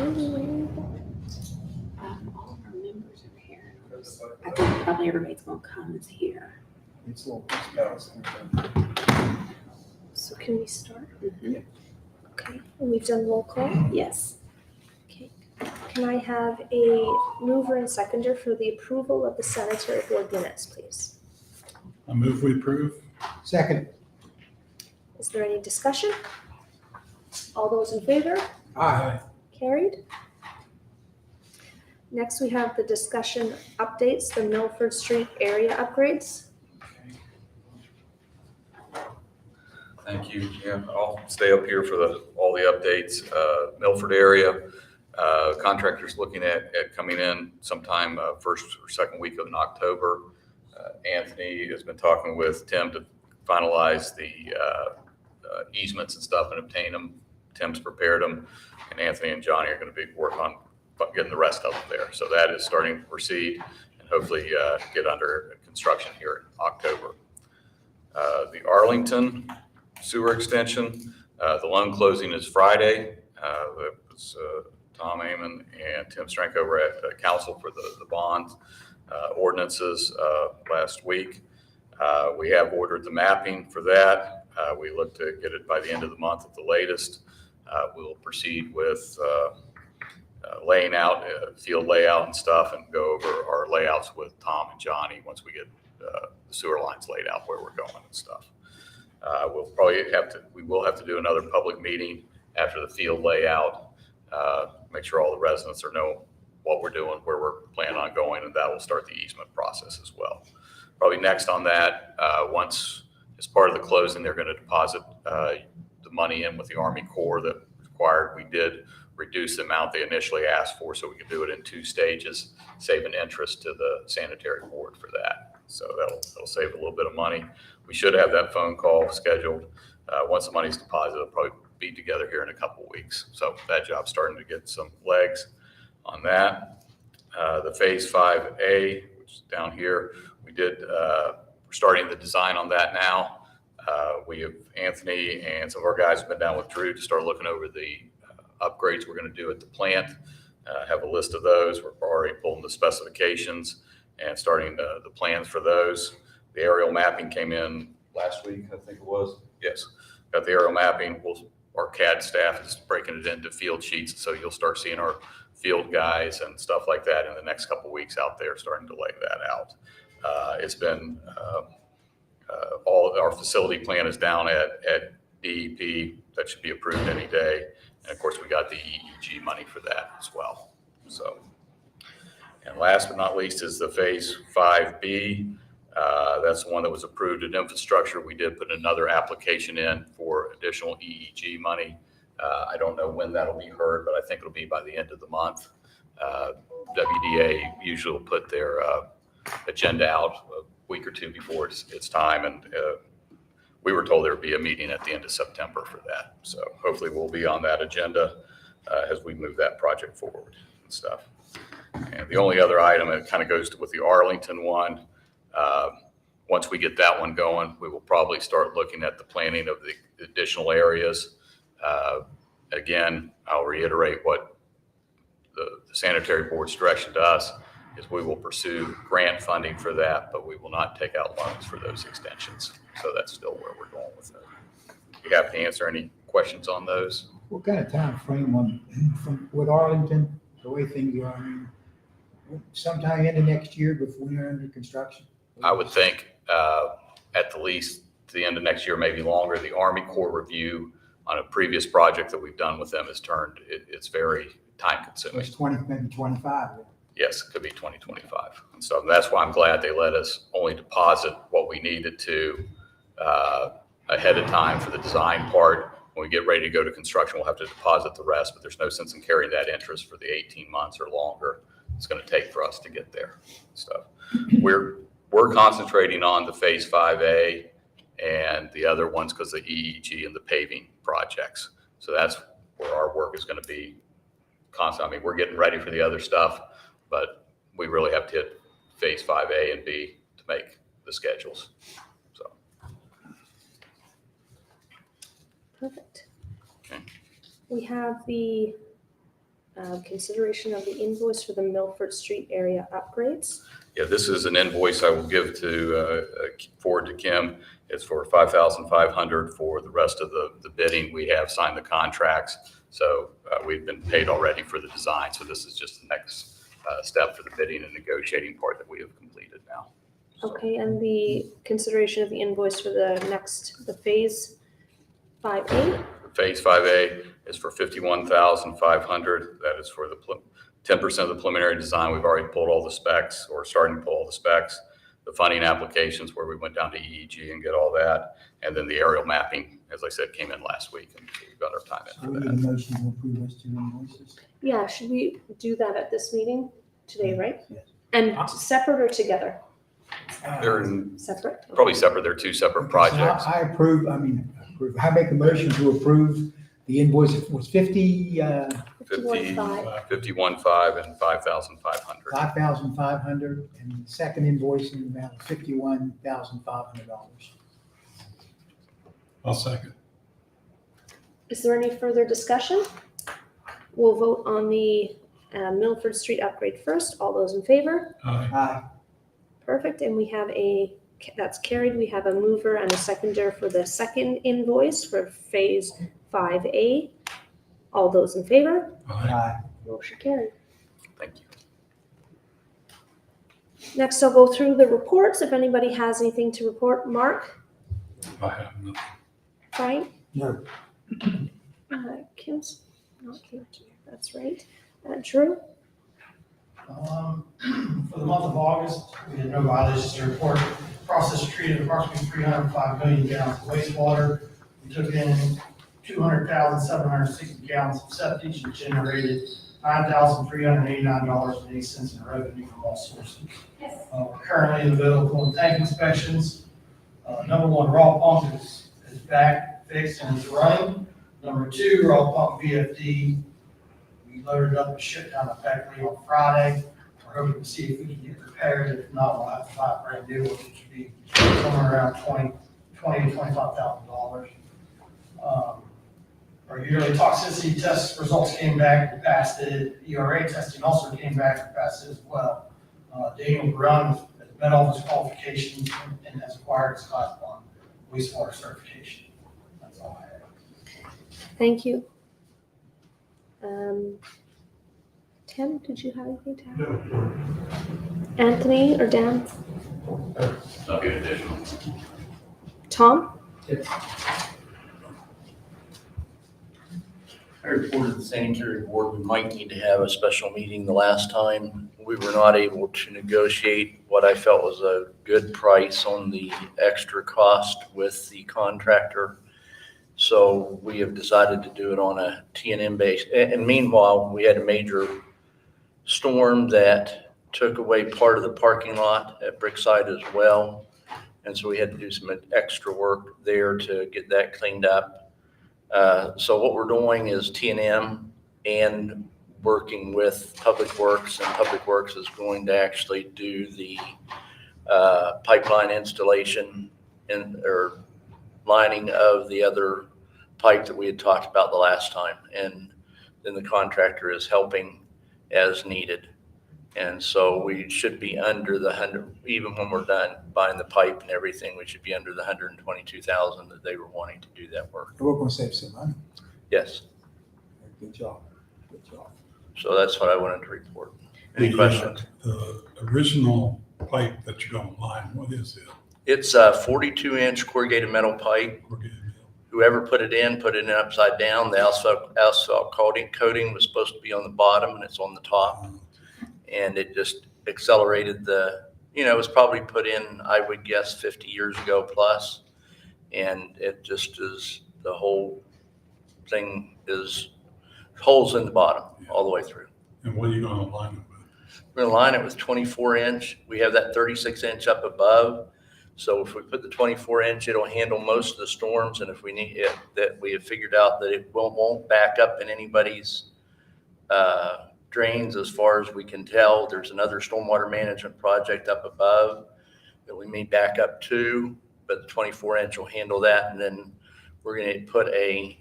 All of our members are here. I think probably everybody's gonna come is here. It's a little. So can we start? Mhm. Okay, and we've done roll call. Yes. Okay. Can I have a mover and seconder for the approval of the sanitary board minutes, please? I move we approve. Second. Is there any discussion? All those in favor? Aye. Carried. Next, we have the discussion updates, the Milford Street area upgrades. Thank you. Yeah, I'll stay up here for all the updates. Milford area, contractors looking at coming in sometime first or second week of October. Anthony has been talking with Tim to finalize the easements and stuff and obtain them. Tim's prepared them, and Anthony and Johnny are going to be working on getting the rest of them there. So that is starting to proceed and hopefully get under construction here in October. The Arlington sewer extension, the loan closing is Friday. It was Tom Amon and Tim Strank over at council for the bond ordinances last week. We have ordered the mapping for that. We look to get it by the end of the month at the latest. We'll proceed with laying out field layout and stuff and go over our layouts with Tom and Johnny once we get the sewer lines laid out where we're going and stuff. We will have to do another public meeting after the field layout, make sure all the residents know what we're doing, where we're planning on going, and that will start the easement process as well. Probably next on that, once as part of the closing, they're going to deposit the money in with the Army Corps that required. We did reduce the amount they initially asked for, so we could do it in 2 stages, saving interest to the sanitary board for that. So that'll save a little bit of money. We should have that phone call scheduled. Once the money's deposited, it'll probably be together here in a couple of weeks. So that job's starting to get some legs on that. The Phase 5A, which is down here, we're starting the design on that now. We have Anthony and some of our guys have been down with Drew to start looking over the upgrades we're going to do at the plant. Have a list of those. We're already pulling the specifications and starting the plans for those. The aerial mapping came in last week, I think it was. Yes, got the aerial mapping. Our CAD staff is breaking it into field sheets, so you'll start seeing our field guys and stuff like that in the next couple of weeks out there starting to lay that out. It's been all our facility plan is down at DEP. That should be approved any day. And of course, we got the EEG money for that as well. So, and last but not least is the Phase 5B. That's the one that was approved in infrastructure. We did put another application in for additional EEG money. I don't know when that'll be heard, but I think it'll be by the end of the month. WDA usually will put their agenda out a week or two before it's time, and we were told there would be a meeting at the end of September for that. So hopefully we'll be on that agenda as we move that project forward and stuff. And the only other item, it kind of goes with the Arlington one. Once we get that one going, we will probably start looking at the planning of the additional areas. Again, I'll reiterate what the sanitary board's direction to us is we will pursue grant funding for that, but we will not take out loans for those extensions. So that's still where we're going with it. You have to answer any questions on those? What kind of time frame with Arlington, the way things are? I mean, sometime into next year before we're under construction? I would think at the least to the end of next year, maybe longer. The Army Corps review on a previous project that we've done with them has turned, it's very time consuming. It's 20, maybe 25. Yes, it could be 2025. And so that's why I'm glad they let us only deposit what we needed to ahead of time for the design part. When we get ready to go to construction, we'll have to deposit the rest, but there's no sense in carrying that interest for the 18 months or longer it's going to take for us to get there. So we're concentrating on the Phase 5A and the other ones because the EEG and the paving projects. So that's where our work is going to be constant. I mean, we're getting ready for the other stuff, but we really have to hit Phase 5A and B to make the schedules. So. Perfect. Okay. We have the consideration of the invoice for the Milford Street area upgrades. Yeah, this is an invoice I will give to, forward to Kim. It's for $5,500 for the rest of the bidding. We have signed the contracts. So we've been paid already for the design. So this is just the next step for the bidding and negotiating part that we have completed now. Okay, and the consideration of the invoice for the phase 5A. Phase 5A is for $51,500. That is for the 10% of the preliminary design. We've already pulled all the specs, or starting to pull all the specs. The funding applications where we went down to EEG and get all that. And then the aerial mapping, as I said, came in last week, and we've got our time in So for we that. need a motion to approve those 2 invoices. Yeah, should we do that at this meeting today, right? Yes. And separate or togetgether? They're Separate? probably separate. They're 2 separate projects. I make a motion to approve the invoice. It was 51.5. 51.5 and 5,500. $5,500, and the second invoice in the amount of $51,500. I'll second. Is there any further discussion? We'll vote on the Milford Street upgrade first. All those in favor? Aye. Aye. Perfect, and we have that's carried. We have a mover and a seconder for the second invoice for phase 5A. All those in favor? Aye. Aye. Motion carried. Thank you. Next, I'll go through the reports. If anybody has anything to report, Mark, I have nothing. Frank, No. Kim's not here. That's right. Drew, For the month of August, we had no violations to report. Process treated approximately 305 million gallons of wastewater. We took in 200,760 gallons of septic and generated $9,389.80 in revenue from all sources. We're currently in the middle of doing tank inspections. Number 1, raw pump is back, fixed, and is running. Number 2, raw pump VFD. We loaded up and shipped down effectively on Friday. We're hoping to see if we can get repaired. If not, we'll have to buy a brand new one, which should be somewhere around $20,000 to $25,000. Our yearly toxicity test results came back, we passed it. ERA testing also came back, we passed it as well. Daniel Brown has met all his qualifications and has acquired his Class 1 wastewater certification. That's all I have. thank you. Tim, did you have anything to add? No. Anthony or Dan? Nothing additional. Tom? I reported to the sanitary board, we might need to have a special meeting. The last time, we were not able to negotiate what I felt was a good price on the extra cost with the contractor. So we have decided to do it on a T&M base. And meanwhile, we had a major storm that took away part of the parking lot at Brickside as well. And so we had to do some extra work there to get that cleaned up. So what we're doing is T&M and working with Public Works, and Public Works is going to actually do the pipeline installation or lining of the other pipe that we had talked about the last time. And then the contractor is helping as needed. And so we should be under the 100, even when we're done buying the pipe and everything, we should be under the 122,000 that they were wanting to do that work. We're going to save some money. Yes. Good job. Good job. So that's what I wanted to report. Any questions? The original pipe that you're going to line, what is it? It's a 42-inch corrugated metal pipe. We're getting it. Whoever put it in upside down. The asphalt coating was supposed to be on the bottom and it's on the top. And it just accelerated it was probably put in, I would guess, 50 years ago plus. And it just is, the whole thing is holes in the bottom all the way through. And what are you going to line it with? We're gonna line it with 24-inch. We have that 36-inch up above. So if we put the 24-inch, it'll handle most of the storms. And if we need it, that we have figured out that it won't back up in anybody's drains as far as we can tell. There's another stormwater management project up above that we may back up to, but the 24-inch will handle that. And then we're going to put a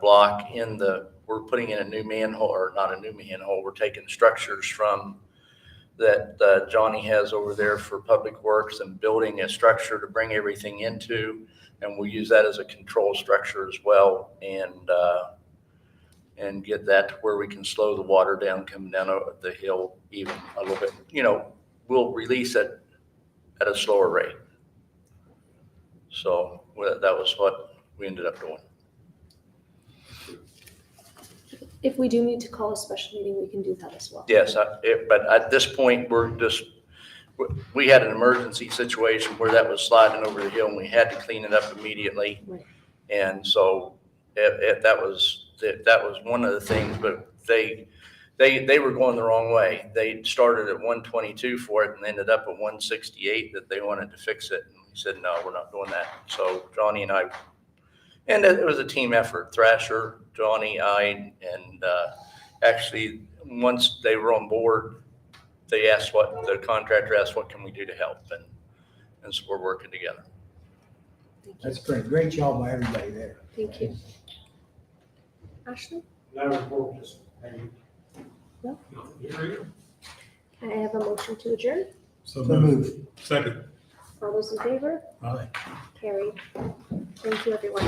block in the we're putting in a new manhole, or not a new manhole, we're taking structures from that Johnny has over there for Public Works and building a structure to bring everything into, and we'll use that as a control structure as well, and get that to where we can slow the water down coming down the hill even a little bit. We'll release it at a slower rate. So that was what we ended up doing. If we do need to call a special meeting, we can do that as well. Yes, but at this point, we had an emergency situation where that was sliding over the hill and we had to clean it up immediately. Right. And so that was one of the things, but they were going the wrong way. They started at 122 for it and ended up at 168 that they wanted to fix it. And we said, no, we're not doing that. So Johnny and I, and it was a team effort, Thrasher, Johnny, I, and actually once they were on board, the contractor asked, what can we do to help? And so we're working together. Thank you. That's great. Great job by everybody there. Thank you. Ashley? No report, just maybe. I have a motion to adjourn. So So moved. move. Second. All those in favor? Aye. Carried. Thank you, everyone.